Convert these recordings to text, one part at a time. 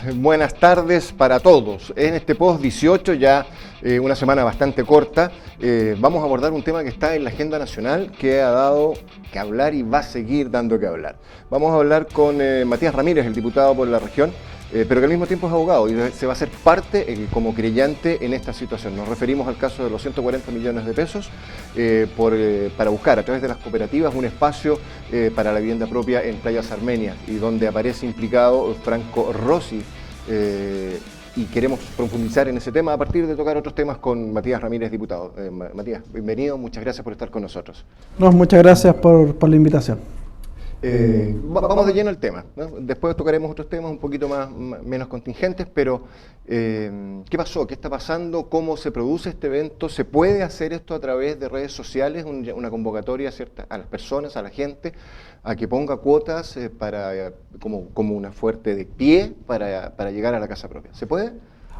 días, buenas tardes para todos. En este post 18, ya una semana bastante corta, vamos a abordar un tema que está en la agenda nacional, que ha dado que hablar y va a seguir dando que hablar. Vamos a hablar con Matías Ramírez, el diputado por la región, pero que al mismo tiempo es abogado y se va a hacer parte como creyente en esta situación. Nos referimos al caso de los 140 millones de pesos para buscar a través de las cooperativas un espacio para la vivienda propia en Playas Armenia, y donde aparece implicado Franco Rossi, y queremos profundizar en ese tema a partir de tocar otros temas con Matías Ramírez, diputado. Matías, bienvenido, muchas gracias por estar con nosotros. No, muchas gracias por la invitación. Vamos de lleno al tema, ¿no? Después tocaremos otros temas un poquito menos contingentes, pero ¿qué pasó? ¿Qué está pasando? ¿Cómo se produce este evento? ¿Se puede hacer esto a través de redes sociales? Una convocatoria cierta a las personas, a la gente, a que ponga cuotas como una fuerte de pie para llegar a la casa propia. ¿Se puede?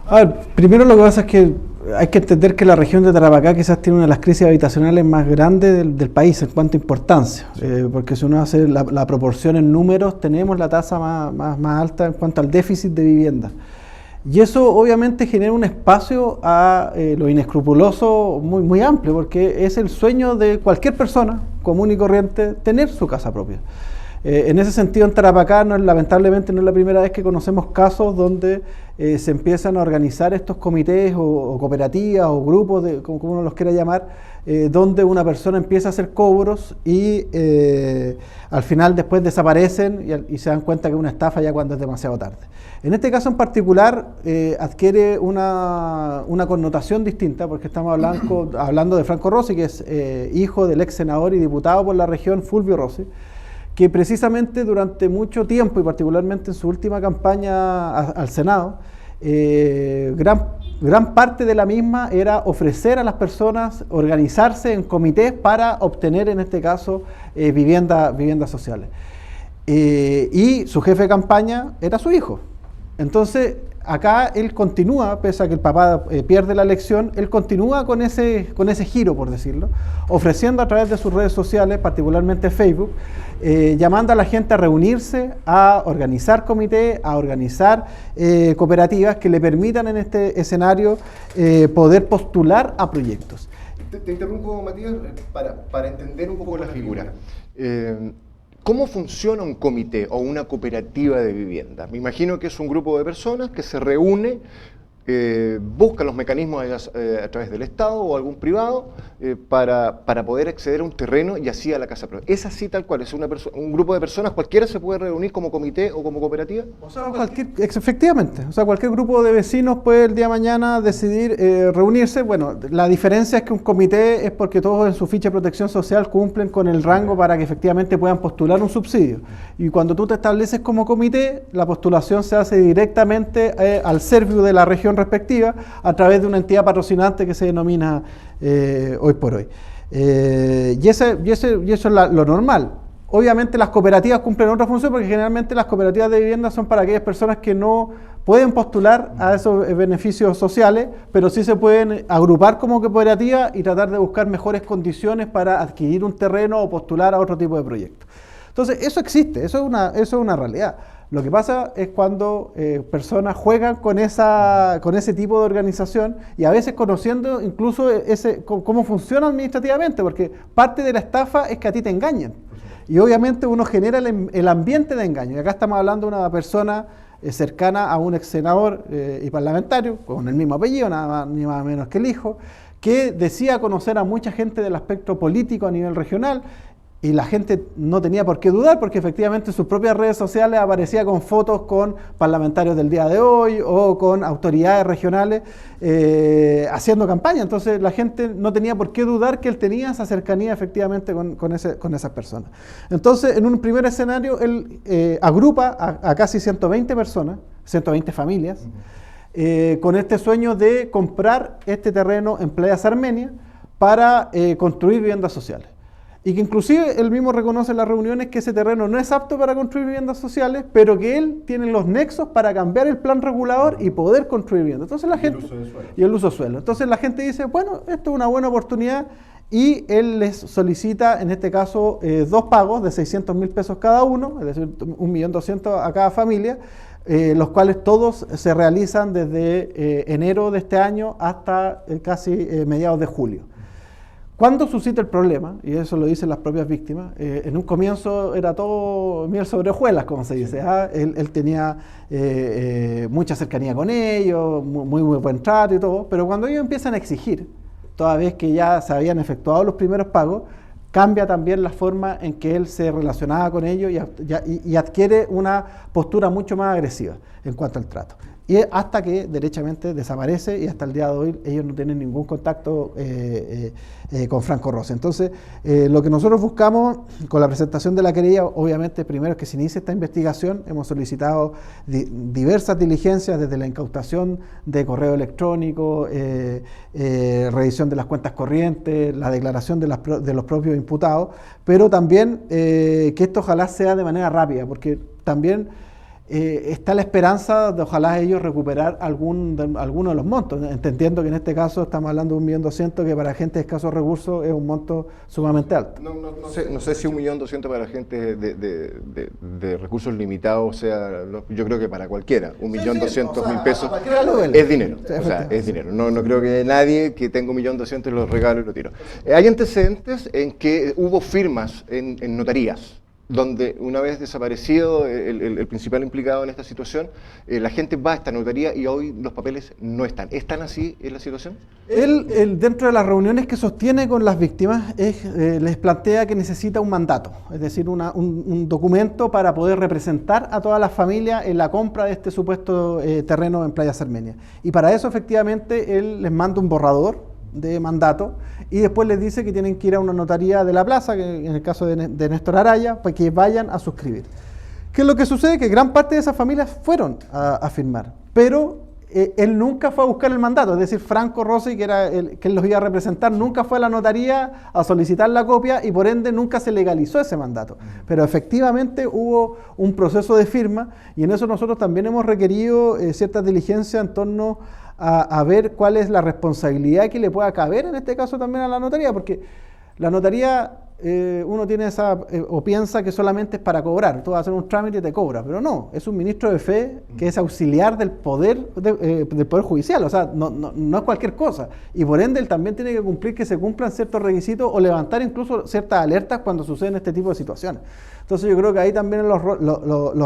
A ver, primero lo que pasa es que hay que entender que la región de Tarapacá quizás tiene una de las crisis habitacionales más grandes del país en cuanto a importancia, porque si uno hace la proporción en números, tenemos la tasa más alta en cuanto al déficit de vivienda. Y eso obviamente genera un espacio a lo inescrupuloso muy amplio, porque es el sueño de cualquier persona común y corriente tener su casa propia. En ese sentido, en Tarapacá, lamentablemente no es la primera vez que conocemos casos donde se empiezan a organizar estos comités o cooperativas o grupos, como uno los quiera llamar, donde una persona empieza a hacer cobros y al final después desaparecen y se dan cuenta que es una estafa ya cuando es demasiado tarde. En este caso en particular adquiere una connotación distinta, porque estamos hablando de Franco Rossi, que es hijo del ex senador y diputado por la región Fulvio Rossi, que precisamente durante mucho tiempo, y particularmente en su última campaña al Senado, gran parte de la misma era ofrecer a las personas organizarse en comités para obtener, en este caso, viviendas sociales. Y su jefe de campaña era su hijo. Entonces, acá él continúa, pese a que el papá pierde la elección, él continúa con ese giro, por decirlo, ofreciendo a través de sus redes sociales, particularmente Facebook, llamando a la gente a reunirse, a organizar comités, a organizar cooperativas que le permitan en este escenario poder postular a proyectos. Te interrumpo, Matías, para entender un poco la figura. ¿Cómo funciona un comité o una cooperativa de vivienda? Me imagino que es un grupo de personas que se reúne, busca los mecanismos a través del Estado o algún privado para poder acceder a un terreno y así a la casa propia. ¿Es así tal cual? ¿Es un grupo de personas? ¿Cualquiera se puede reunir como comité o como cooperativa? O sea, efectivamente. O sea, cualquier grupo de vecinos puede el día de mañana decidir reunirse. Bueno, la diferencia es que un comité es porque todos en su ficha de protección social cumplen con el rango para que efectivamente puedan postular un subsidio. Y cuando tú te estableces como comité, la postulación se hace directamente al Serviu de la región respectiva a través de una entidad patrocinante que se denomina hoy por hoy. Y eso es lo normal. Obviamente las cooperativas cumplen otra función, porque generalmente las cooperativas de vivienda son para aquellas personas que no pueden postular a esos beneficios sociales, pero sí se pueden agrupar como cooperativa y tratar de buscar mejores condiciones para adquirir un terreno o postular a otro tipo de proyecto. Entonces, eso existe, eso es una realidad. Lo que pasa es cuando personas juegan con ese tipo de organización y a veces conociendo incluso cómo funciona administrativamente, porque parte de la estafa es que a ti te engañan. Y obviamente uno genera el ambiente de engaño. Y acá estamos hablando de una persona cercana a un ex senador y parlamentario, con el mismo apellido, nada más ni más menos que el hijo, que decía conocer a mucha gente del aspecto político a nivel regional. Y la gente no tenía por qué dudar, porque efectivamente en sus propias redes sociales aparecía con fotos con parlamentarios del día de hoy o con autoridades regionales haciendo campaña. Entonces la gente no tenía por qué dudar que él tenía esa cercanía efectivamente con esas personas. Entonces, en un primer escenario, él agrupa a casi 120 personas, 120 familias, con este sueño de comprar este terreno en Playas Armenia para construir viviendas sociales. Y que inclusive él mismo reconoce en las reuniones que ese terreno no es apto para construir viviendas sociales, pero que él tiene los nexos para cambiar el plan regulador y poder construir viviendas. Entonces la gente, y el uso de suelo. Entonces la gente dice, bueno, esto es una buena oportunidad y él les solicita, en este caso, 2 pagos de 600.000 pesos cada uno, es decir, 1.200.000 a cada familia, los cuales todos se realizan desde enero de este año hasta casi mediados de julio. ¿Cuándo suscita el problema? Y eso lo dicen las propias víctimas. En un comienzo era todo miel sobre hojuelas, como se dice. Él tenía mucha cercanía con ellos, muy buen trato y todo, pero cuando ellos empiezan a exigir, toda vez que ya se habían efectuado los primeros pagos, cambia también la forma en que él se relacionaba con ellos y adquiere una postura mucho más agresiva en cuanto al trato. Y hasta que derechamente desaparece y hasta el día de hoy ellos no tienen ningún contacto con Franco Rossi. Entonces, lo que nosotros buscamos con la presentación de la querella, obviamente, primero es que se inicie esta investigación. Hemos solicitado diversas diligencias, desde la incautación de correo electrónico, revisión de las cuentas corrientes, la declaración de los propios imputados, pero también que esto ojalá sea de manera rápida, porque también está la esperanza de ojalá ellos recuperar alguno de los montos, entendiendo que en este caso estamos hablando de 1.200.000, que para gente de escasos recursos es un monto sumamente alto. No sé si 1.200.000 para gente de recursos limitados, o sea, yo creo que para cualquiera, 1.200.000 pesos es dinero, o sea, es dinero. No creo que nadie que tenga 1.200.000 lo regale y lo tiro. Hay antecedentes en que hubo firmas en notarías, donde una vez desaparecido el principal implicado en esta situación, la gente va a esta notaría y hoy los papeles no están. ¿Están así en la situación? Él dentro de las reuniones que sostiene con las víctimas, les plantea que necesita un mandato, es decir, un documento para poder representar a todas las familias en la compra de este supuesto terreno en Playa Cermeña. Y para eso, efectivamente, él les manda un borrador de mandato y después les dice que tienen que ir a una notaría de la plaza, que en el caso de Néstor Araya, para que vayan a suscribir. ¿Qué es lo que sucede? Que gran parte de esas familias fueron a firmar, pero él nunca fue a buscar el mandato, es decir, Franco Rossi, que era que él los iba a representar, nunca fue a la notaría a solicitar la copia y por ende nunca se legalizó ese mandato. Pero efectivamente hubo un proceso de firma y en eso nosotros también hemos requerido ciertas diligencias en torno a ver cuál es la responsabilidad que le pueda caber en este caso también a la notaría, porque la notaría uno tiene o piensa que solamente es para cobrar, tú vas a hacer un trámite y te cobra, pero no, es un ministro de fe que es auxiliar del poder judicial, o sea, no es cualquier cosa, y por ende él también tiene que cumplir que se cumplan ciertos requisitos o levantar incluso ciertas alertas cuando suceden este tipo de situaciones. Entonces yo creo que ahí también los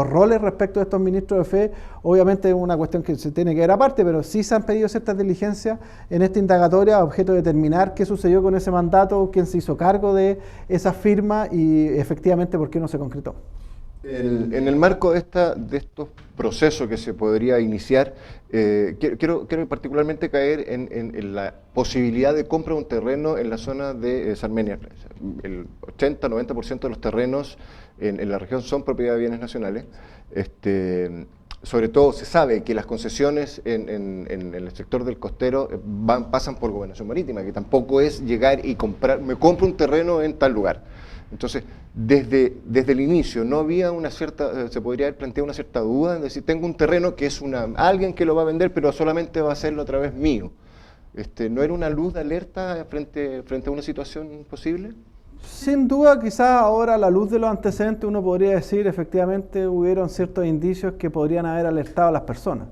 roles respecto de estos ministros de fe, obviamente es una cuestión que se tiene que ver aparte, pero sí se han pedido ciertas diligencias en esta indagatoria a objeto de determinar qué sucedió con ese mandato, quién se hizo cargo de esa firma y efectivamente por qué no se concretó. En el marco de estos procesos que se podría iniciar, quiero particularmente caer en la posibilidad de compra de un terreno en la zona de Cermeña. El 80-90% de los terrenos en la región son propiedad de bienes nacionales. Sobre todo se sabe que las concesiones en el sector del costero pasan por gobernación marítima, que tampoco es llegar y me compro un terreno en tal lugar. Entonces, desde el inicio no había se podría haber planteado una cierta duda en decir, tengo un terreno que es alguien que lo va a vender, pero solamente va a hacerlo a través mío. ¿No era una luz de alerta frente a una situación posible? Sin duda, quizás ahora a la luz de los antecedentes uno podría decir efectivamente hubieron ciertos indicios que podrían haber alertado a las personas.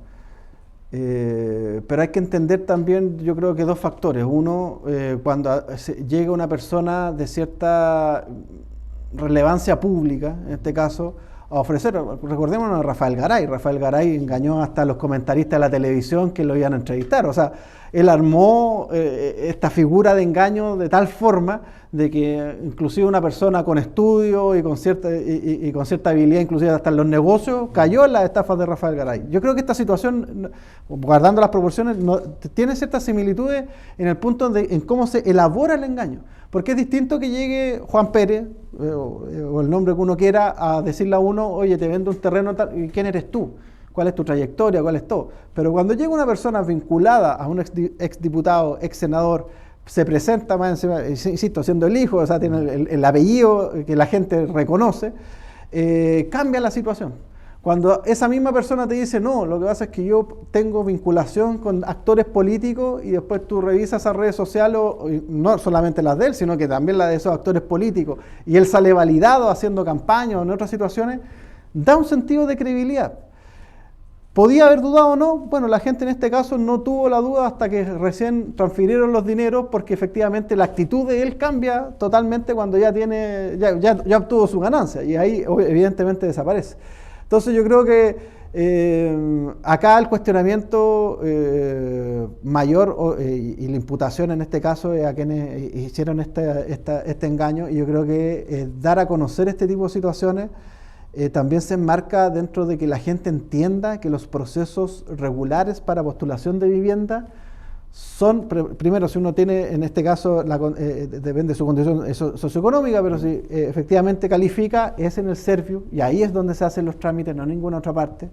Pero hay que entender también, yo creo que dos factores. Uno, cuando llega una persona de cierta relevancia pública, en este caso, a ofrecer, recordémonos a Rafael Garay. Rafael Garay engañó hasta a los comentaristas de la televisión que lo iban a entrevistar. O sea, él armó esta figura de engaño de tal forma de que inclusive una persona con estudio y con cierta habilidad, inclusive hasta en los negocios, cayó en las estafas de Rafael Garay. Yo creo que esta situación, guardando las proporciones, tiene ciertas similitudes en el punto en cómo se elabora el engaño. Porque es distinto que llegue Juan Pérez, o el nombre que uno quiera, a decirle a uno, oye, te vendo un terreno, tal, ¿quién eres tú? ¿Cuál es tu trayectoria? ¿Cuál es todo? Pero cuando llega una persona vinculada a un exdiputado, ex senador, se presenta más encima, insisto, siendo el hijo, o sea, tiene el apellido que la gente reconoce, cambia la situación. Cuando esa misma persona te dice, no, lo que pasa es que yo tengo vinculación con actores políticos, y después tú revisas esas redes sociales, no solamente las de él, sino que también las de esos actores políticos, y él sale validado haciendo campaña o en otras situaciones, da un sentido de credibilidad. ¿Podía haber dudado o no? Bueno, la gente en este caso no tuvo la duda hasta que recién transfirieron los dineros, porque efectivamente la actitud de él cambia totalmente cuando ya obtuvo su ganancia, y ahí evidentemente desaparece. Entonces yo creo que acá el cuestionamiento mayor y la imputación en este caso es a quienes hicieron este engaño, y yo creo que dar a conocer este tipo de situaciones también se enmarca dentro de que la gente entienda que los procesos regulares para postulación de vivienda son, primero, si uno tiene, en este caso, depende de su condición socioeconómica, pero si efectivamente califica, es en el Serviu, y ahí es donde se hacen los trámites, no en ninguna otra parte.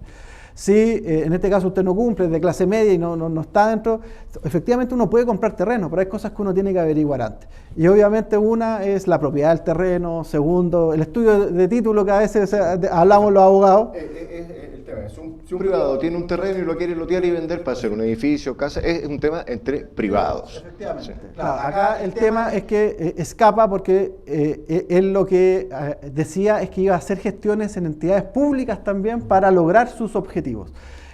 Si en este caso usted no cumple, es de clase media y no está dentro, efectivamente uno puede comprar terreno, pero hay cosas que uno tiene que averiguar antes. Y obviamente una es la propiedad del terreno, segundo, el estudio de título que a veces hablamos los abogados. El tema es si un privado tiene un terreno y lo quiere lotear y vender para hacer un edificio, casa, es un tema entre privados. Efectivamente. Sí. Claro, acá el tema es que escapa porque él lo que decía es que iba a hacer gestiones en entidades públicas también para lograr sus objetivos.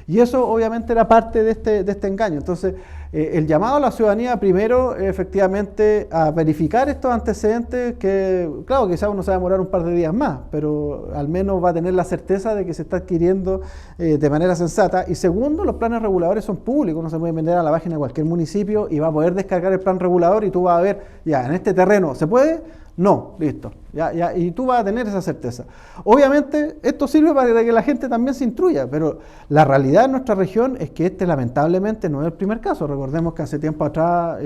Y eso obviamente era parte de este engaño. Entonces, el llamado a la ciudadanía primero, efectivamente, a verificar estos antecedentes que, claro, quizás uno se va a demorar un par de días más, pero al menos va a tener la certeza de que se está adquiriendo de manera sensata. Y segundo, los planes reguladores son públicos, uno se puede meter a la página de cualquier municipio y va a poder descargar el plan regulador, y tú vas a ver, ya, en este terreno, ¿se puede? No, listo, y tú vas a tener esa certeza. Obviamente esto sirve para que la gente también se instruya, pero la realidad en nuestra región es que este lamentablemente no es el primer caso. Recordemos que hace tiempo atrás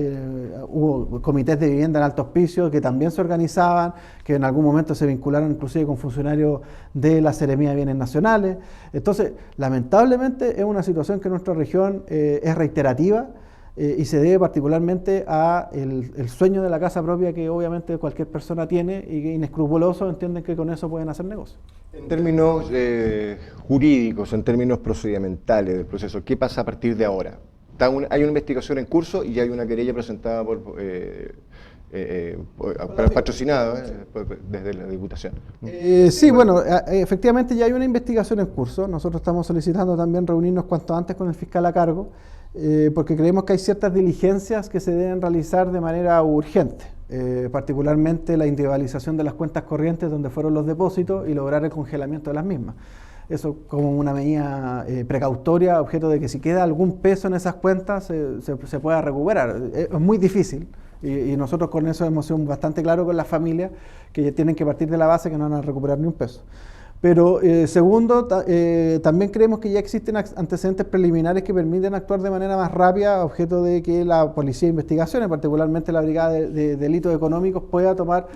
hubo comités de vivienda en Alto Hospicio que también se organizaban, que en algún momento se vincularon inclusive con funcionarios de la Seremía de Bienes Nacionales. Entonces, lamentablemente es una situación que en nuestra región es reiterativa, y se debe particularmente a el sueño de la casa propia que obviamente cualquier persona tiene, y que inescrupulosos entienden que con eso pueden hacer negocio. En términos jurídicos, en términos procedimentales del proceso, ¿qué pasa a partir de ahora? Hay una investigación en curso y hay una querella presentada patrocinada desde la Diputación. Sí, bueno, efectivamente ya hay una investigación en curso. Nosotros estamos solicitando también reunirnos cuanto antes con el fiscal a cargo, porque creemos que hay ciertas diligencias que se deben realizar de manera urgente, particularmente la individualización de las cuentas corrientes donde fueron los depósitos y lograr el congelamiento de las mismas. Eso como una medida precautoria, objeto de que si queda algún peso en esas cuentas se pueda recuperar. Es muy difícil, y nosotros con eso hemos sido bastante claros con las familias, que ya tienen que partir de la base que no van a recuperar ni un peso. Pero segundo, también creemos que ya existen antecedentes preliminares que permiten actuar de manera más rápida, objeto de que la Policía de Investigaciones, particularmente la Brigada de Delitos Económicos, pueda tomar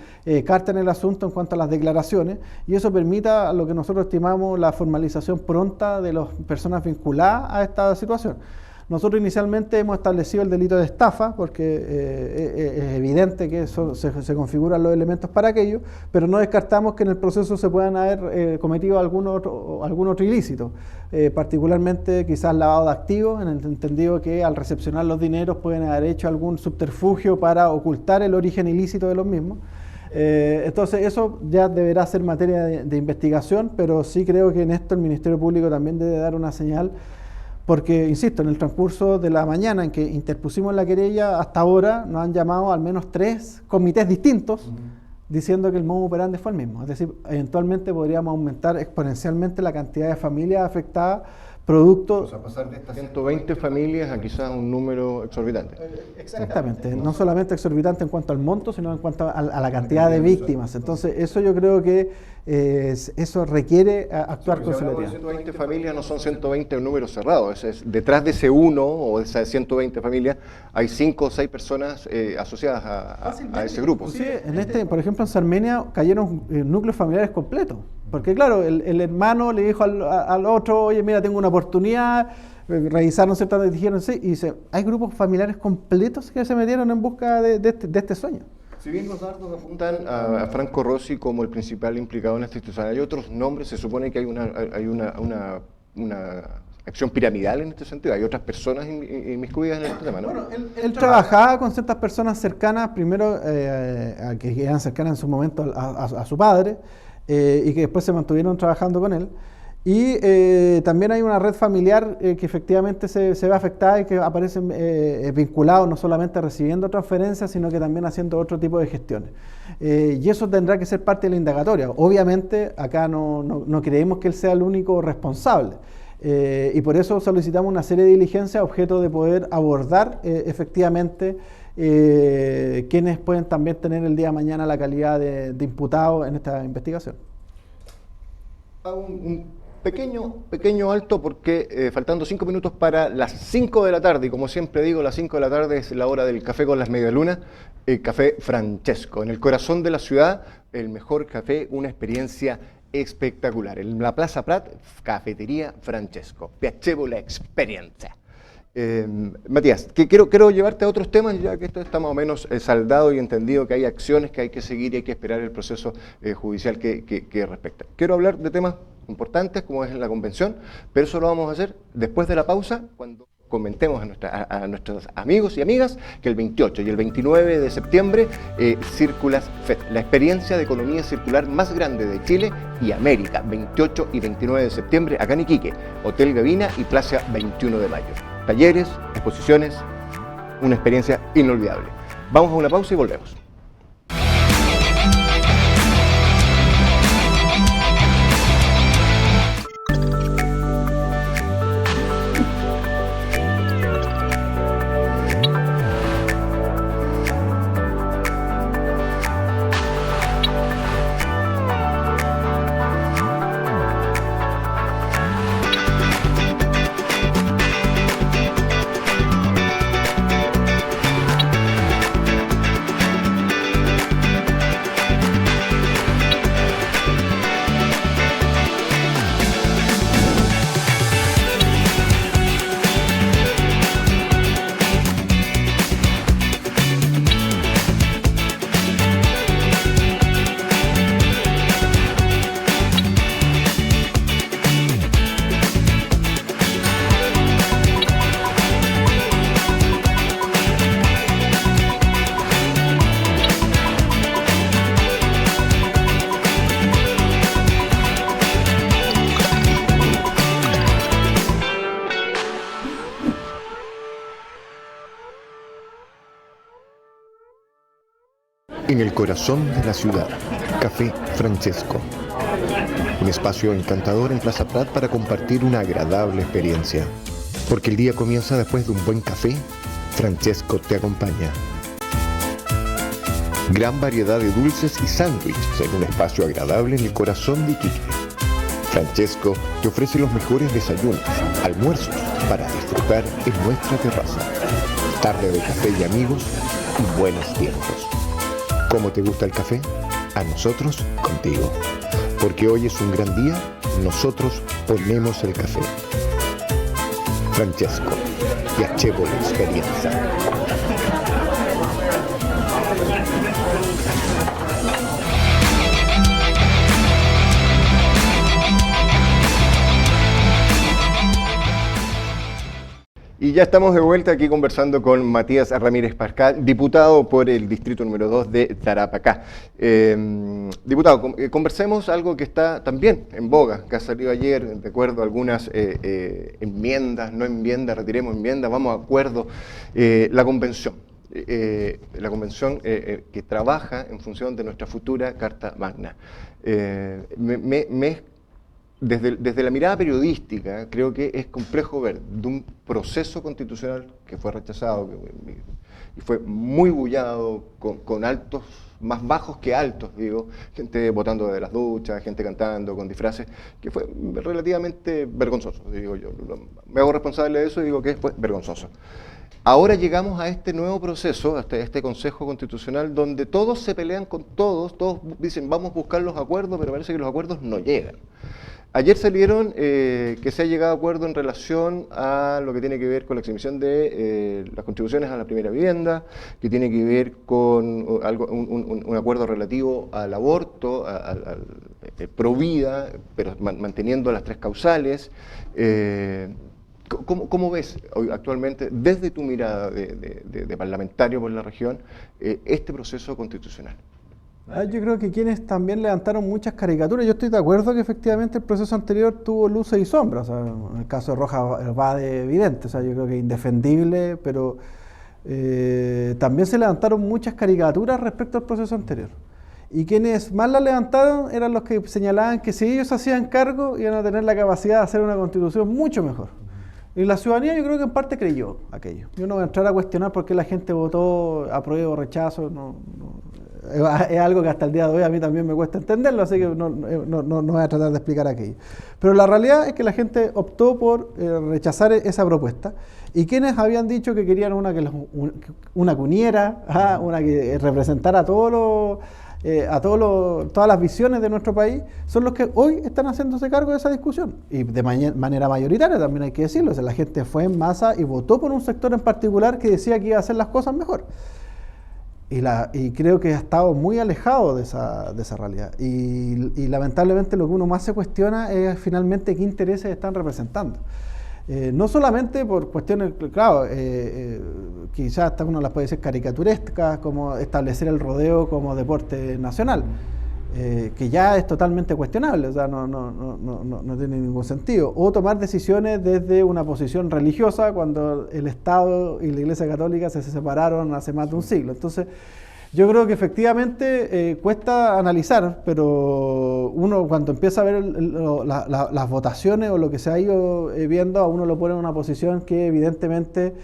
carta en el asunto en cuanto a las declaraciones, y eso permita lo que nosotros estimamos la formalización pronta de las personas vinculadas a esta situación. Nosotros inicialmente hemos establecido el delito de estafa porque es evidente que se configuran los elementos para aquello, pero no descartamos que en el proceso se puedan haber cometido algún otro ilícito, particularmente quizás lavado de activos, en el entendido que al recepcionar los dineros pueden haber hecho algún subterfugio para ocultar el origen ilícito de los mismos. Entonces eso ya deberá ser materia de investigación, pero sí creo que en esto el Ministerio Público también debe dar una señal. Porque, insisto, en el transcurso de la mañana en que interpusimos la querella, hasta ahora nos han llamado al menos 3 comités distintos diciendo que el modus operandi fue el mismo. Es decir, eventualmente podríamos aumentar exponencialmente la cantidad de familias afectadas producto... O sea, pasar de estas 120 familias a quizás un número exorbitante. Exactamente, no solamente exorbitante en cuanto al monto, sino en cuanto a la cantidad de víctimas. Entonces, eso yo creo que eso requiere actuar con celeridad. 120 familias no son 120 números cerrados, detrás de ese uno o de esas 120 familias hay 5 o 6 personas asociadas a ese grupo. Sí, por ejemplo, en Sarmenia cayeron núcleos familiares completos. Porque claro, el hermano le dijo al otro, oye, mira, tengo una oportunidad, revisaron dijeron sí, y dice, hay grupos familiares completos que se metieron en busca de este sueño. Si bien los dardos apuntan a Franco Rossi como el principal implicado en esta institución, hay otros nombres, se supone que hay una acción piramidal en este sentido, hay otras personas inmiscuidas en este tema, ¿no? Bueno, él trabajaba con ciertas personas cercanas, primero que eran cercanas en su momento a su padre, y que después se mantuvieron trabajando con él. Y también hay una red familiar que efectivamente se ve afectada y que aparecen vinculados no solamente recibiendo transferencias, sino que también haciendo otro tipo de gestiones. Y eso tendrá que ser parte de la indagatoria. Obviamente acá no creemos que él sea el único responsable. Y por eso solicitamos una serie de diligencias a objeto de poder abordar efectivamente quienes pueden también tener el día de mañana la calidad de imputados en esta investigación. Hago un pequeño alto porque faltando 5 minutos para las 5 de la tarde, y como siempre digo, las 5 de la tarde es la hora del café con las medialunas, el Café Francesco, en el corazón de la ciudad, el mejor café, una experiencia espectacular. En la Plaza Prat, Cafetería Francesco, piacevole experiencia. Matías, que quiero llevarte a otros temas, ya que esto está más o menos saldado y entendido que hay acciones que hay que seguir y hay que esperar el proceso judicial que respecta. Quiero hablar de temas importantes como es la convención, pero eso lo vamos a hacer después de la pausa, cuando comentemos a nuestros amigos y amigas que el 28 y el 29 de septiembre Circulas Fest, la experiencia de economía circular más grande de Chile y América, 28 y 29 de septiembre acá en Iquique, Hotel Gavina y Plaza 21 de Mayo. Talleres, exposiciones, una experiencia inolvidable. Vamos a una pausa y volvemos. En el corazón de la ciudad, Café Francesco. Un espacio encantador en Plaza Prat para compartir una agradable experiencia. Porque el día comienza después de un buen café, Francesco te acompaña. Gran variedad de dulces y sándwiches en un espacio agradable en el corazón de Iquique. Francesco te ofrece los mejores desayunos, almuerzos para disfrutar en nuestra terraza. Tarde de café y amigos y buenos tiempos. ¿Cómo te gusta el café? A nosotros, contigo. Porque hoy es un gran día, nosotros ponemos el café. Francesco, piacevole experiencia. Y ya estamos de vuelta aquí conversando con Matías Ramírez Pascal, diputado por el distrito número 2 de Tarapacá. Diputado, conversemos algo que está también en boga, que ha salido ayer, recuerdo algunas enmiendas, no enmiendas, retiremos enmiendas, vamos a acuerdo, la convención. La convención que trabaja en función de nuestra futura Carta Magna. Desde la mirada periodística, creo que es complejo ver de un proceso constitucional que fue rechazado y fue muy bullado, con altos, más bajos que altos, digo, gente votando de las duchas, gente cantando con disfraces, que fue relativamente vergonzoso, digo yo. Me hago responsable de eso y digo que fue vergonzoso. Ahora llegamos a este nuevo proceso, hasta este Consejo Constitucional, donde todos se pelean con todos dicen vamos a buscar los acuerdos, pero parece que los acuerdos no llegan. Ayer salieron que se ha llegado a acuerdo en relación a lo que tiene que ver con la exhibición de las contribuciones a la primera vivienda, que tiene que ver con un acuerdo relativo al aborto, al provida, pero manteniendo las 3 causales. ¿Cómo ves hoy, actualmente, desde tu mirada de parlamentario por la región, este proceso constitucional? Yo creo que quienes también levantaron muchas caricaturas, yo estoy de acuerdo que efectivamente el proceso anterior tuvo luces y sombras, o sea, en el caso de Rojas va de evidente, o sea, yo creo que es indefendible, pero también se levantaron muchas caricaturas respecto al proceso anterior. Y quienes más la levantaron eran los que señalaban que si ellos hacían cargo iban a tener la capacidad de hacer una constitución mucho mejor. Y la ciudadanía yo creo que en parte creyó aquello. Yo no voy a entrar a cuestionar por qué la gente votó apruebo o rechazo, es algo que hasta el día de hoy a mí también me cuesta entenderlo, así que no voy a tratar de explicar aquello. Pero la realidad es que la gente optó por rechazar esa propuesta, y quienes habían dicho que querían una que uniera, una que representara a todas las visiones de nuestro país, son los que hoy están haciéndose cargo de esa discusión, y de manera mayoritaria también hay que decirlo. O sea, la gente fue en masa y votó por un sector en particular que decía que iba a hacer las cosas mejor. Y creo que ha estado muy alejado de esa realidad. Y lamentablemente lo que uno más se cuestiona es finalmente qué intereses están representando. No solamente por cuestiones, claro, quizás hasta uno las puede decir caricaturescas, como establecer el rodeo como deporte nacional, que ya es totalmente cuestionable, o sea, no tiene ningún sentido. O tomar decisiones desde una posición religiosa cuando el Estado y la Iglesia Católica se separaron hace más de un siglo. Entonces, yo creo que efectivamente cuesta analizar, pero uno cuando empieza a ver las votaciones o lo que se ha ido viendo, a uno lo pone en una posición que evidentemente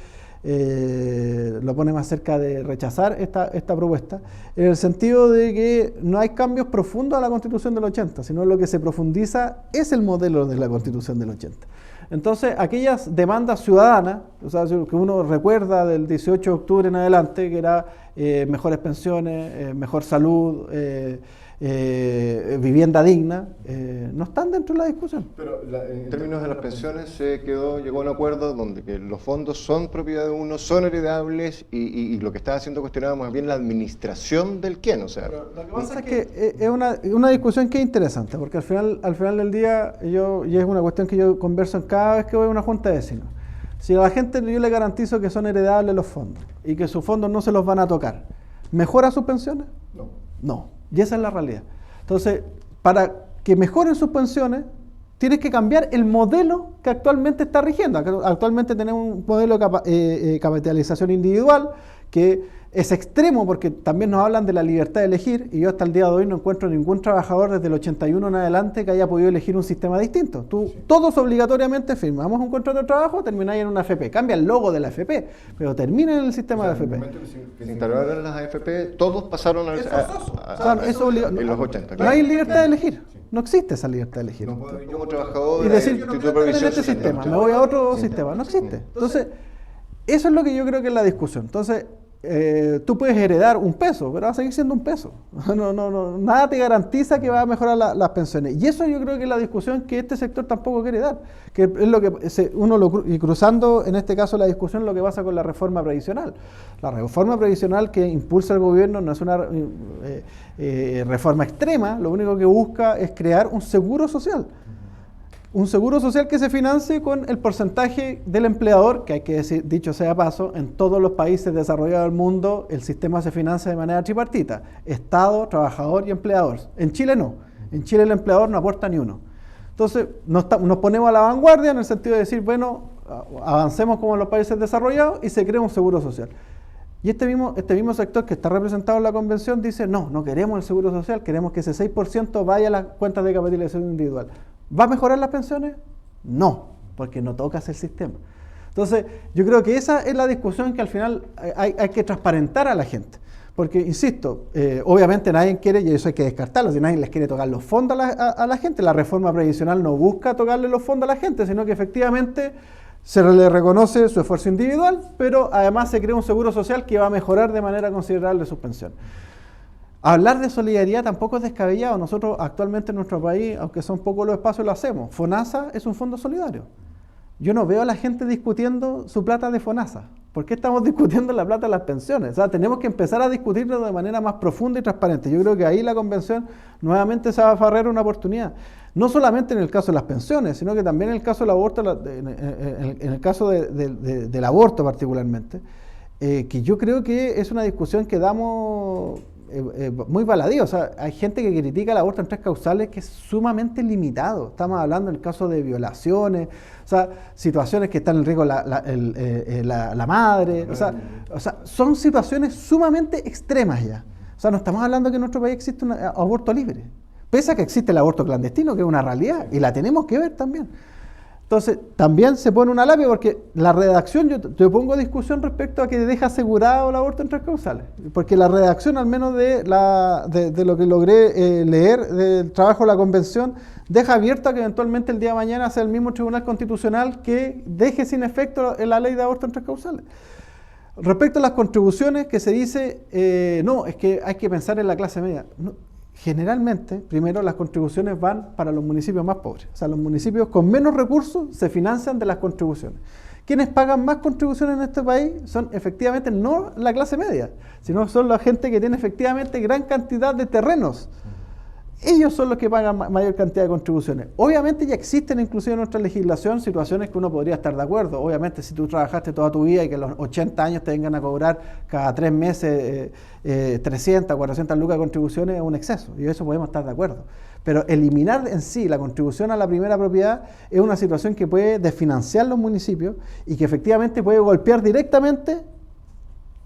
lo pone más cerca de rechazar esta propuesta, en el sentido de que no hay cambios profundos a la Constitución del 80, sino lo que se profundiza es el modelo de la Constitución del 80. Entonces, aquellas demandas ciudadanas, o sea, que uno recuerda del 18 de octubre en adelante, que era mejores pensiones, mejor salud, vivienda digna, no están dentro de la discusión. Pero en términos de las pensiones llegó a un acuerdo donde que los fondos son propiedad de uno, son heredables, y lo que estaba siendo cuestionado más bien la administración del quién, o sea. Pero lo que pasa es que es una discusión que es interesante, porque al final del día, y es una cuestión que yo converso cada vez que voy a una junta de vecinos. Si a la gente yo le garantizo que son heredables los fondos y que sus fondos no se los van a tocar, ¿mejora sus pensiones? No. Y esa es la realidad. Entonces, para que mejoren sus pensiones, tienes que cambiar el modelo que actualmente está rigiendo. Actualmente tenemos un modelo de capitalización individual que es extremo, porque también nos hablan de la libertad de elegir, y yo hasta el día de hoy no encuentro ningún trabajador desde el 81 en adelante que haya podido elegir un sistema distinto. Todos obligatoriamente firmamos un contrato de trabajo, termináis en una AFP, cambia el logo de la AFP, pero termina en el sistema de AFP. En el momento que se instalaron las AFP, todos pasaron en los 80. Claro. No hay libertad de elegir. No existe esa libertad de elegir. No puedo yo como trabajador y decir, en este sistema, me voy a otro sistema. No existe. Entonces, eso es lo que yo creo que es la discusión. Entonces, tú puedes heredar un peso, pero va a seguir siendo un peso. Nada te garantiza que va a mejorar las pensiones. Y eso yo creo que es la discusión que este sector tampoco quiere dar. Que es lo que y cruzando en este caso la discusión, lo que pasa con la reforma previsional. La reforma previsional que impulsa el gobierno no es una reforma extrema, lo único que busca es crear un seguro social. Un seguro social que se financie con el porcentaje del empleador, que hay que decir, dicho sea paso, en todos los países desarrollados del mundo el sistema se financia de manera tripartita, Estado, trabajador y empleador. En Chile no, en Chile el empleador no aporta ni uno. Entonces nos ponemos a la vanguardia en el sentido de decir, bueno, avancemos como en los países desarrollados y se crea un seguro social. Y este mismo sector que está representado en la convención dice, no queremos el seguro social, queremos que ese 6% vaya a las cuentas de capitalización individual. ¿Va a mejorar las pensiones? No, porque no tocas el sistema. Entonces, yo creo que esa es la discusión que al final hay que transparentar a la gente. Porque, insisto, obviamente nadie quiere, y eso hay que descartarlo, si nadie les quiere tocar los fondos a la gente, la reforma previsional no busca tocarle los fondos a la gente, sino que efectivamente se le reconoce su esfuerzo individual, pero además se crea un seguro social que va a mejorar de manera considerable sus pensiones. Hablar de solidaridad tampoco es descabellado. Nosotros actualmente en nuestro país, aunque son pocos los espacios, lo hacemos. FONASA es un fondo solidario. Yo no veo a la gente discutiendo su plata de FONASA. ¿Por qué estamos discutiendo la plata de las pensiones? O sea, tenemos que empezar a discutirlo de manera más profunda y transparente. Yo creo que ahí la convención nuevamente se va a aferrar una oportunidad. No solamente en el caso de las pensiones, sino que también en el caso del aborto, en el caso del aborto particularmente, que yo creo que es una discusión que damos muy baladí. O sea, hay gente que critica el aborto en 3 causales que es sumamente limitado. Estamos hablando en el caso de violaciones, o sea, situaciones que están en riesgo la madre, o sea, son situaciones sumamente extremas ya. O sea, no estamos hablando que en nuestro país existe un aborto libre, pese a que existe el aborto clandestino, que es una realidad, y la tenemos que ver también. Entonces, también se pone una lápida porque la redacción, yo te pongo discusión respecto a que deja asegurado el aborto en 3 causales. Porque la redacción, al menos de lo que logré leer del trabajo de la convención, deja abierta que eventualmente el día de mañana sea el mismo Tribunal Constitucional que deje sin efecto la ley de aborto en 3 causales. Respecto a las contribuciones, que se dice, no, es que hay que pensar en la clase media. No, generalmente, primero, las contribuciones van para los municipios más pobres. O sea, los municipios con menos recursos se financian de las contribuciones. Quienes pagan más contribuciones en este país son efectivamente no la clase media, sino son la gente que tiene efectivamente gran cantidad de terrenos. Ellos son los que pagan mayor cantidad de contribuciones. Obviamente ya existen inclusive en nuestra legislación situaciones que uno podría estar de acuerdo. Obviamente si tú trabajaste toda tu vida y que a los 80 años te vengan a cobrar cada 3 meses 300, 400 lucas de contribuciones es un exceso. Y eso podemos estar de acuerdo. Pero eliminar en sí la contribución a la primera propiedad es una situación que puede desfinanciar los municipios y que efectivamente puede golpear directamente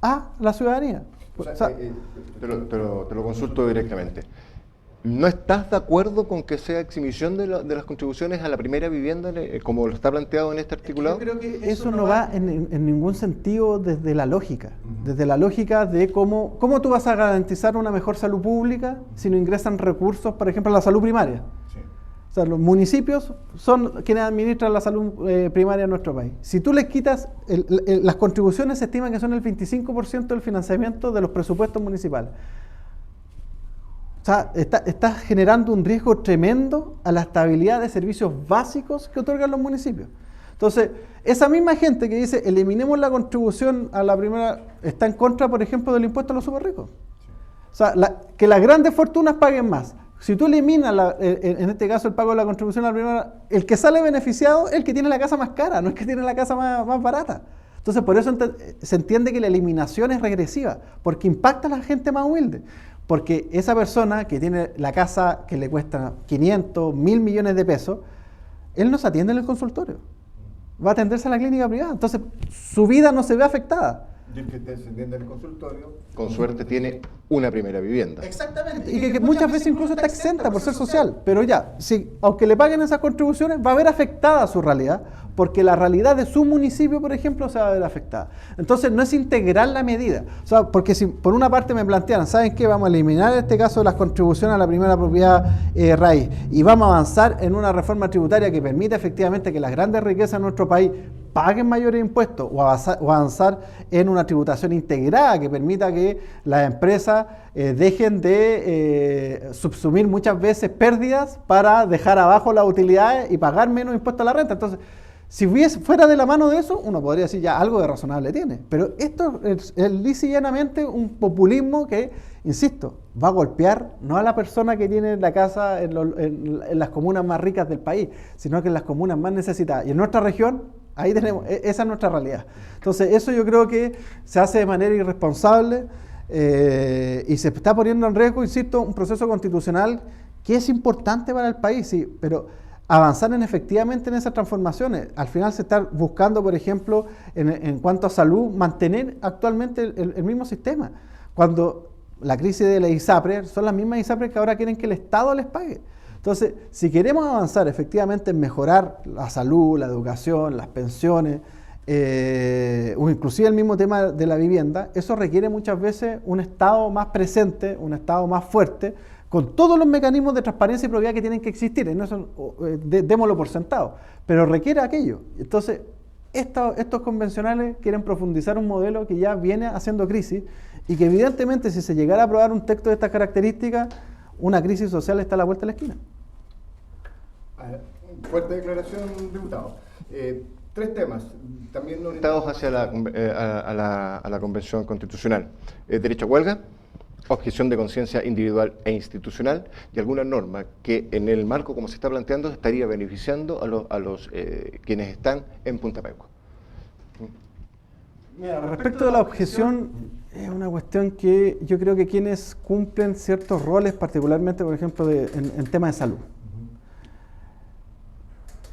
a la ciudadanía. O sea, te lo consulto directamente. ¿No estás de acuerdo con que sea exhibición de las contribuciones a la primera vivienda, como lo está planteado en este articulado? Yo creo que eso no va en ningún sentido desde la lógica. Desde la lógica de cómo tú vas a garantizar una mejor salud pública si no ingresan recursos, por ejemplo, a la salud primaria. Sí. O sea, los municipios son quienes administran la salud primaria en nuestro país. Si tú les quitas, las contribuciones se estiman que son el 25% del financiamiento de los presupuestos municipales. O sea, está generando un riesgo tremendo a la estabilidad de servicios básicos que otorgan los municipios. Entonces, esa misma gente que dice eliminemos la contribución a la primera, está en contra, por ejemplo, del impuesto a los superricos. O sea, que las grandes fortunas paguen más. Si tú eliminas, en este caso, el pago de la contribución a la primera, el que sale beneficiado es el que tiene la casa más cara, no es que tiene la casa más barata. Entonces, por eso se entiende que la eliminación es regresiva, porque impacta a la gente más humilde. Porque esa persona que tiene la casa que le cuesta 500, 1.000 millones de pesos, él no se atiende en el consultorio. Va a atenderse a la clínica privada. Entonces, su vida no se ve afectada. Y el que se atiende en el consultorio, con suerte, tiene una primera vivienda. Exactamente. Y que muchas veces incluso está exenta por ser social. Pero ya, aunque le paguen esas contribuciones, va a ver afectada su realidad, porque la realidad de su municipio, por ejemplo, se va a ver afectada. Entonces, no es integrar la medida. O sea, porque si por una parte me plantearan, ¿saben qué? Vamos a eliminar en este caso las contribuciones a la primera propiedad raíz y vamos a avanzar en una reforma tributaria que permita efectivamente que las grandes riquezas de nuestro país paguen mayores impuestos o avanzar en una tributación integrada que permita que las empresas dejen de subsumir muchas veces pérdidas para dejar abajo las utilidades y pagar menos impuestos a la renta. Entonces, si fuera de la mano de eso, uno podría decir ya algo de razonable tiene. Pero esto es lisa y llanamente un populismo que, insisto, va a golpear no a la persona que tiene la casa en las comunas más ricas del país, sino que en las comunas más necesitadas. Y en nuestra región, ahí tenemos, esa es nuestra realidad. Entonces, eso yo creo que se hace de manera irresponsable y se está poniendo en riesgo, insisto, un proceso constitucional que es importante para el país, sí, pero avanzar efectivamente en esas transformaciones. Al final se está buscando, por ejemplo, en cuanto a salud, mantener actualmente el mismo sistema. Cuando la crisis de la ISAPRE, son las mismas ISAPRE que ahora quieren que el Estado les pague. Entonces, si queremos avanzar efectivamente en mejorar la salud, la educación, las pensiones, o inclusive el mismo tema de la vivienda, eso requiere muchas veces un Estado más presente, un Estado más fuerte, con todos los mecanismos de transparencia y probidad que tienen que existir, no son, démoslo por sentado, pero requiere aquello. Entonces, estos convencionales quieren profundizar un modelo que ya viene haciendo crisis Y que evidentemente si se llegara a aprobar un texto de estas características, una crisis social está a la vuelta de la esquina. Fuerte declaración, diputado. Tres temas, también orientados hacia a la Convención Constitucional. Derecho a huelga, objeción de conciencia individual e institucional y alguna norma que en el marco como se está planteando estaría beneficiando a los quienes están en Punta Peuco. Mira, respecto de la objeción, es una cuestión que yo creo que quienes cumplen ciertos roles, particularmente, por ejemplo, en temas de salud,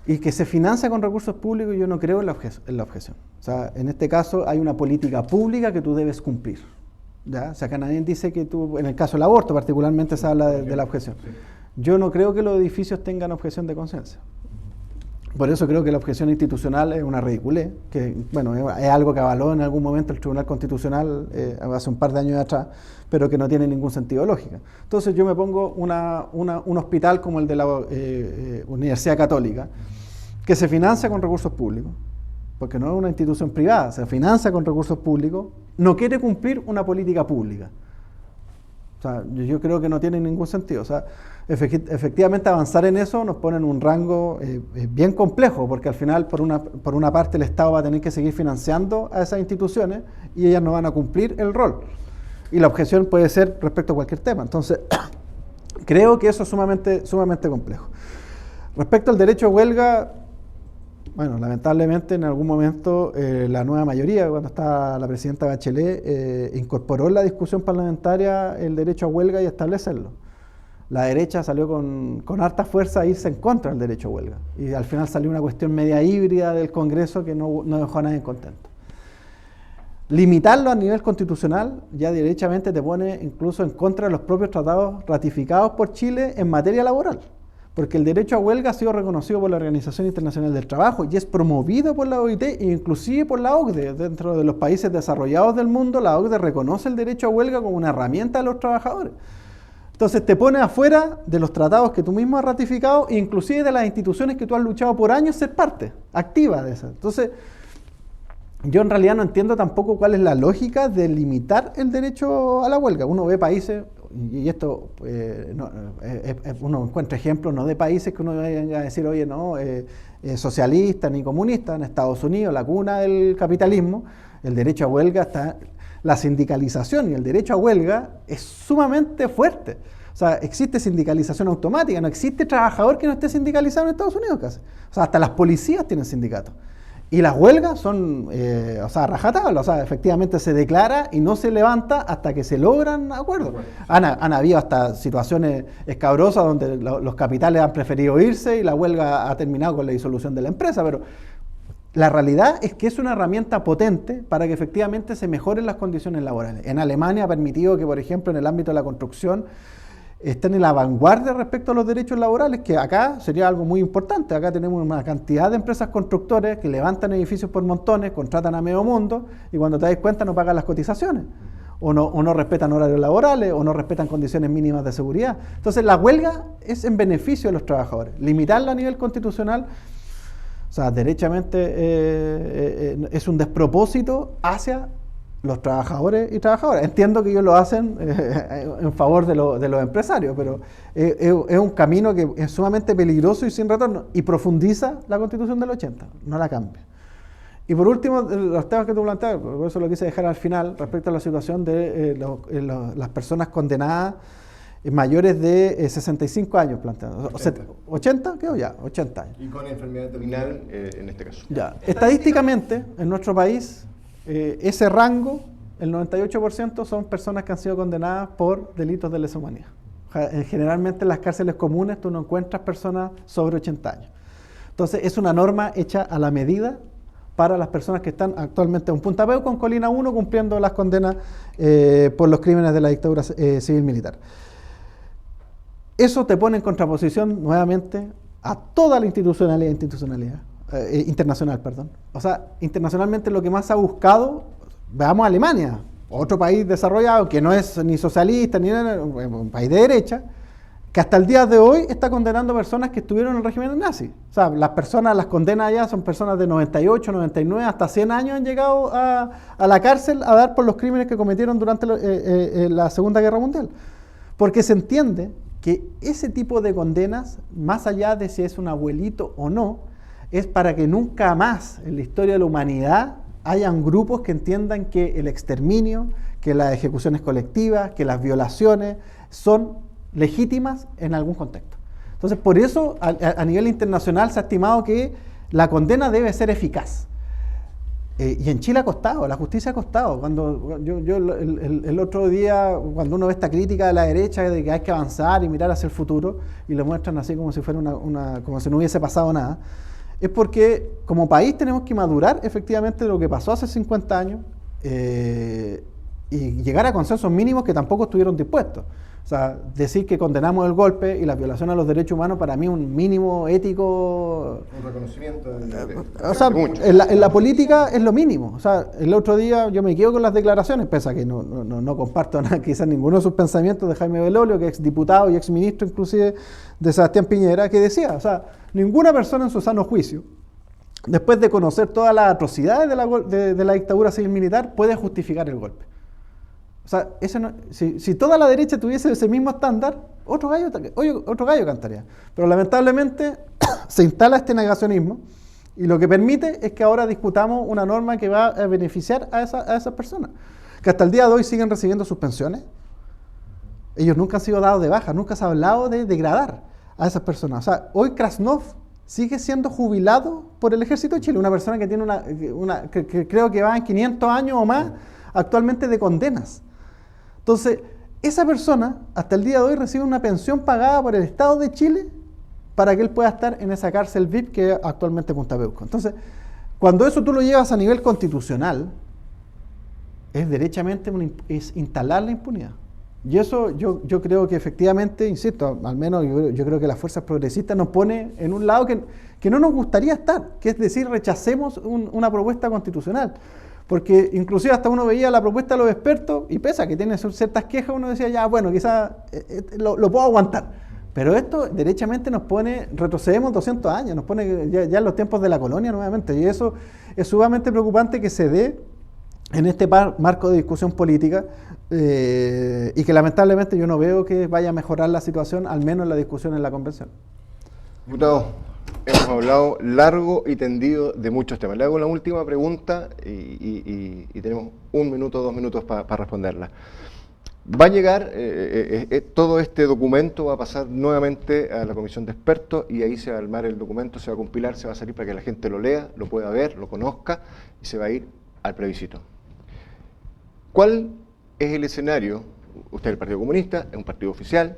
y que se financia con recursos públicos, yo no creo en la objeción. O sea, en este caso hay una política pública que tú debes cumplir. ¿Ya? O sea, acá nadie dice que tú, en el caso del aborto particularmente se habla de la objeción. Yo no creo que los edificios tengan objeción de conciencia. Por eso creo que la objeción institucional es una ridiculez, que bueno, es algo que avaló en algún momento el Tribunal Constitucional hace un par de años atrás, pero que no tiene ningún sentido lógica. Entonces yo me pongo un hospital como el de la Universidad Católica, que se financia con recursos públicos, porque no es una institución privada, se financia con recursos públicos, no quiere cumplir una política pública. O sea, yo creo que no tiene ningún sentido. O sea, efectivamente avanzar en eso nos pone en un rango bien complejo, porque al final, por una parte, el Estado va a tener que seguir financiando a esas instituciones y ellas no van a cumplir el rol. Y la objeción puede ser respecto a cualquier tema. Entonces, creo que eso es sumamente complejo. Respecto al derecho a huelga, bueno, lamentablemente en algún momento la nueva mayoría, cuando estaba la presidenta Bachelet, incorporó en la discusión parlamentaria el derecho a huelga y establecerlo. La derecha salió con harta fuerza a irse en contra del derecho a huelga. Y al final salió una cuestión media híbrida del Congreso que no dejó a nadie contento. Limitarlo a nivel constitucional ya derechamente te pone incluso en contra de los propios tratados ratificados por Chile en materia laboral. Porque el derecho a huelga ha sido reconocido por la Organización Internacional del Trabajo y es promovido por la OIT e inclusive por la OCDE. Dentro de los países desarrollados del mundo, la OCDE reconoce el derecho a huelga como una herramienta de los trabajadores. Entonces te pone afuera de los tratados que tú mismo has ratificado e inclusive de las instituciones que tú has luchado por años ser parte activa de esas. Entonces, yo en realidad no entiendo tampoco cuál es la lógica de limitar el derecho a la huelga. Uno ve países, y esto uno encuentra ejemplos no de países que uno venga a decir, oye, no, socialista ni comunista, en Estados Unidos, la cuna del capitalismo, el derecho a huelga está, la sindicalización y el derecho a huelga es sumamente fuerte. O sea, existe sindicalización automática, no existe trabajador que no esté sindicalizado en Estados Unidos casi. O sea, hasta las policías tienen sindicatos. Y las huelgas son, rajatabla, o sea, efectivamente se declara y no se levanta hasta que se logran acuerdos. Han habido hasta situaciones escabrosas donde los capitales han preferido irse y la huelga ha terminado con la disolución de la empresa, pero la realidad es que es una herramienta potente para que efectivamente se mejoren las condiciones laborales. En Alemania ha permitido que, por ejemplo, en el ámbito de la construcción, estén en la vanguardia respecto a los derechos laborales, que acá sería algo muy importante. Acá tenemos una cantidad de empresas constructores que levantan edificios por montones, contratan a medio mundo y cuando te das cuenta no pagan las cotizaciones, o no respetan horarios laborales, o no respetan condiciones mínimas de seguridad. Entonces la huelga es en beneficio de los trabajadores. Limitarla a nivel constitucional, o sea, derechamente es un despropósito hacia los trabajadores y trabajadoras. Entiendo que ellos lo hacen en favor de los empresarios, pero es un camino que es sumamente peligroso y sin retorno, y profundiza la Constitución del 80, no la cambia. Y por último, los temas que tú planteas, por eso lo quise dejar al final, respecto a la situación de las personas condenadas mayores de 65 años planteados. 80, creo ya, 80 años. Y con enfermedad terminal en este caso. Ya. Estadísticamente, en nuestro país, ese rango, el 98% son personas que han sido condenadas por delitos de lesa humanidad. Generalmente en las cárceles comunes tú no encuentras personas sobre 80 años. Entonces es una norma hecha a la medida para las personas que están actualmente en Punta Peuco, con Colina 1, cumpliendo las condenas por los crímenes de la dictadura civil-militar. Eso te pone en contraposición nuevamente a toda la internacional, perdón. O sea, internacionalmente lo que más ha buscado, veamos a Alemania, otro país desarrollado que no es ni socialista ni nada, un país de derecha, que hasta el día de hoy está condenando personas que estuvieron en el régimen nazi. O sea, las personas, las condenas allá son personas de 98, 99, hasta 100 años han llegado a la cárcel a dar por los crímenes que cometieron durante la Segunda Guerra Mundial. Porque se entiende que ese tipo de condenas, más allá de si es un abuelito o no, es para que nunca más en la historia de la humanidad hayan grupos que entiendan que el exterminio, que las ejecuciones colectivas, que las violaciones son legítimas en algún contexto. Entonces, por eso, a nivel internacional se ha estimado que la condena debe ser eficaz. Y en Chile ha costado, la justicia ha costado. Cuando el otro día, cuando uno ve esta crítica de la derecha de que hay que avanzar y mirar hacia el futuro, y lo muestran así como si fuera como si no hubiese pasado nada, es porque como país tenemos que madurar efectivamente lo que pasó hace 50 años y llegar a consensos mínimos que tampoco estuvieron dispuestos. O sea, decir que condenamos el golpe y la violación a los derechos humanos para mí es un mínimo ético. Un reconocimiento o sea, en la política es lo mínimo. O sea, el otro día yo me quedo con las declaraciones, pese a que no comparto nada, quizás ninguno de sus pensamientos de Jaime Belolio, que es exdiputado y exministro inclusive de Sebastián Piñera, que decía, o sea, ninguna persona en su sano juicio, después de conocer todas las atrocidades de la dictadura civil militar, puede justificar el golpe. O sea, si toda la derecha tuviese ese mismo estándar, otro gallo cantaría. Pero lamentablemente se instala este negacionismo y lo que permite es que ahora discutamos una norma que va a beneficiar a esas personas, que hasta el día de hoy siguen recibiendo sus pensiones. Ellos nunca han sido dados de baja, nunca se ha hablado de degradar a esas personas. O sea, hoy Krasnov sigue siendo jubilado por el Ejército de Chile, una persona que tiene que creo que va en 500 años o más actualmente de condenas. Entonces, esa persona hasta el día de hoy recibe una pensión pagada por el Estado de Chile para que él pueda estar en esa cárcel VIP que es actualmente Punta Peuco. Entonces, cuando eso tú lo llevas a nivel constitucional, es derechamente es instalar la impunidad. Y eso yo creo que efectivamente, insisto, al menos yo creo que las fuerzas progresistas nos pone en un lado que no nos gustaría estar, que es decir, rechacemos una propuesta constitucional. Porque inclusive hasta uno veía la propuesta de los expertos y pese a que tiene ciertas quejas, uno decía, ya, bueno, quizás lo puedo aguantar. Pero esto derechamente nos pone, retrocedemos 200 años, nos pone ya en los tiempos de la colonia nuevamente. Y eso es sumamente preocupante que se dé en este marco de discusión política y que lamentablemente yo no veo que vaya a mejorar la situación, al menos en la discusión en la convención. Diputado, hemos hablado largo y tendido de muchos temas. Le hago una última pregunta y tenemos 1 minuto, 2 minutos para responderla. Va a llegar, todo este documento va a pasar nuevamente a la comisión de expertos y ahí se va a armar el documento, se va a compilar, se va a salir para que la gente lo lea, lo pueda ver, lo conozca y se va a ir al plebiscito. ¿Cuál es el escenario? Usted es el Partido Comunista, es un partido oficial.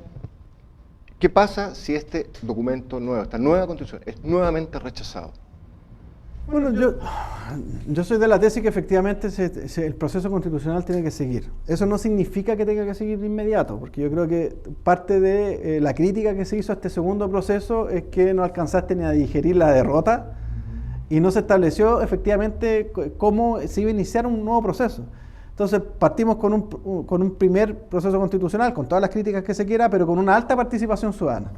¿Qué pasa si este documento nuevo, esta nueva constitución, es nuevamente rechazado? Bueno, yo soy de la tesis que efectivamente el proceso constitucional tiene que seguir. Eso no significa que tenga que seguir de inmediato, porque yo creo que parte de la crítica que se hizo a este segundo proceso es que no alcanzaste ni a digerir la derrota y no se estableció efectivamente cómo se iba a iniciar un nuevo proceso. Entonces partimos con un primer proceso constitucional, con todas las críticas que se quiera, pero con una alta participación ciudadana.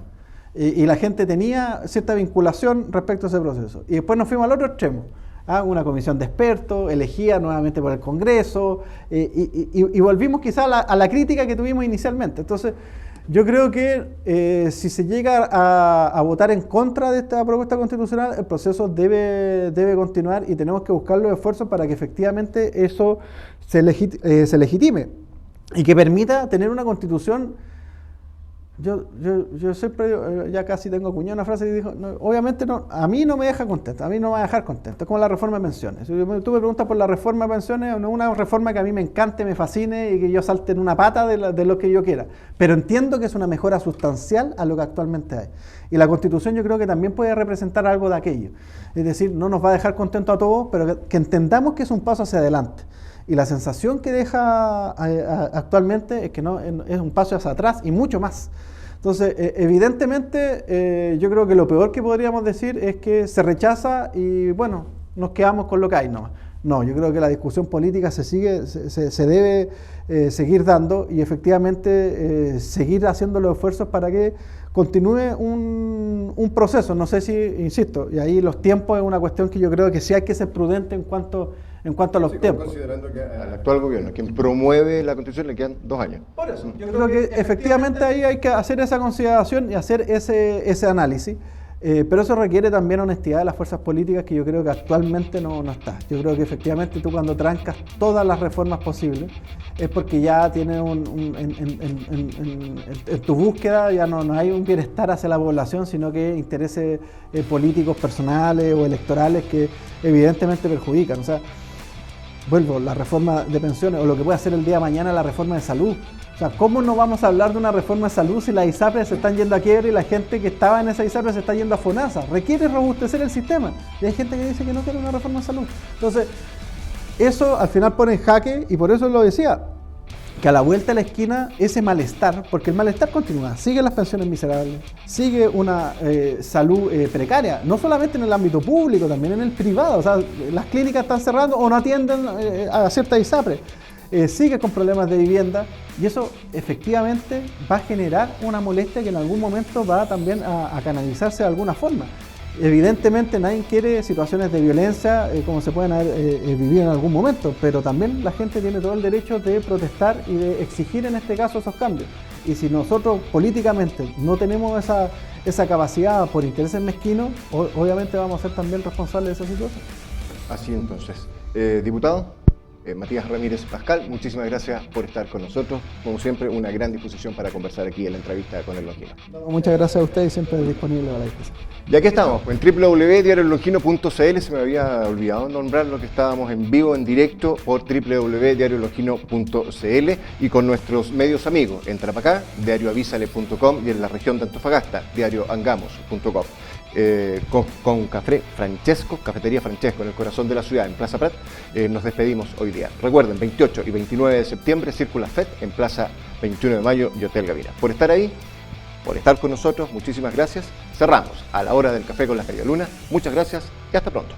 Y la gente tenía cierta vinculación respecto a ese proceso. Y después nos fuimos al otro extremo, a una comisión de expertos, elegida nuevamente por el Congreso, y volvimos quizá a la crítica que tuvimos inicialmente. Entonces, yo creo que si se llega a votar en contra de esta propuesta constitucional, el proceso debe continuar y tenemos que buscar los esfuerzos para que efectivamente eso se legitime y que permita tener una constitución. Yo siempre, ya casi tengo acuñado una frase que dijo, no, obviamente no, a mí no me deja contento, a mí no me va a dejar contento, es como la reforma de pensiones. Tú me preguntas por la reforma de pensiones, no una reforma que a mí me encante, me fascine y que yo salte en una pata de lo que yo quiera, pero entiendo que es una mejora sustancial a lo que actualmente hay. Y la Constitución yo creo que también puede representar algo de aquello, es decir, no nos va a dejar contentos a todos, pero que entendamos que es un paso hacia adelante. Y la sensación que deja actualmente es que no es un paso hacia atrás y mucho más. Entonces, evidentemente, yo creo que lo peor que podríamos decir es que se rechaza y, bueno, nos quedamos con lo que hay nomás. No, yo creo que la discusión política se debe seguir dando y efectivamente seguir haciendo los esfuerzos para que continúe un proceso. No sé si, insisto, y ahí los tiempos es una cuestión que yo creo que sí hay que ser prudente en cuanto a los tiempos. Considerando que al actual gobierno, quien promueve la Constitución, le quedan 2 años. Por eso, yo creo que efectivamente ahí hay que hacer esa consideración y hacer ese análisis. Pero eso requiere también honestidad de las fuerzas políticas que yo creo que actualmente no está. Yo creo que efectivamente tú cuando trancas todas las reformas posibles es porque ya tienes en tu búsqueda ya no hay un bienestar hacia la población, sino que intereses políticos, personales o electorales que evidentemente perjudican. O sea, vuelvo, la reforma de pensiones o lo que puede hacer el día de mañana la reforma de salud. O sea, ¿cómo no vamos a hablar de una reforma de salud si las ISAPRES se están yendo a quiebra y la gente que estaba en esa ISAPRES se está yendo a FONASA? Requiere robustecer el sistema. Y hay gente que dice que no quiere una reforma de salud. Entonces, eso al final pone en jaque, y por eso lo decía, que a la vuelta de la esquina ese malestar, porque el malestar continúa, siguen las pensiones miserables, sigue una salud precaria, no solamente en el ámbito público, también en el privado. O sea, las clínicas están cerrando o no atienden a ciertas ISAPRES. Sigue con problemas de vivienda y eso efectivamente va a generar una molestia que en algún momento va también a canalizarse de alguna forma. Evidentemente nadie quiere situaciones de violencia como se pueden haber vivido en algún momento, pero también la gente tiene todo el derecho de protestar y de exigir en este caso esos cambios. Y si nosotros políticamente no tenemos esa capacidad por intereses mezquinos, obviamente vamos a ser también responsables de esa situación. Así entonces, diputado Matías Ramírez Pascal, muchísimas gracias por estar con nosotros. Como siempre, una gran disposición para conversar aquí en la entrevista con El Longino. Muchas gracias a ustedes, siempre disponible para la discusión. Y aquí estamos, en www.diariolongino.cl. Se me había olvidado nombrar lo que estábamos en vivo, en directo, por www.diariolongino.cl y con nuestros medios amigos, en Tarapacá, diarioavísale.com, y en la región de Antofagasta, diarioangamos.com. Con Café Francesco, Cafetería Francesco, en el corazón de la ciudad, en Plaza Prat, nos despedimos hoy día. Recuerden, 28 y 29 de septiembre, Círcula FED en Plaza 21 de Mayo y Hotel Gavira. Por estar ahí, por estar con nosotros, muchísimas gracias. Cerramos a la hora del café con la Media Luna. Muchas gracias y hasta pronto.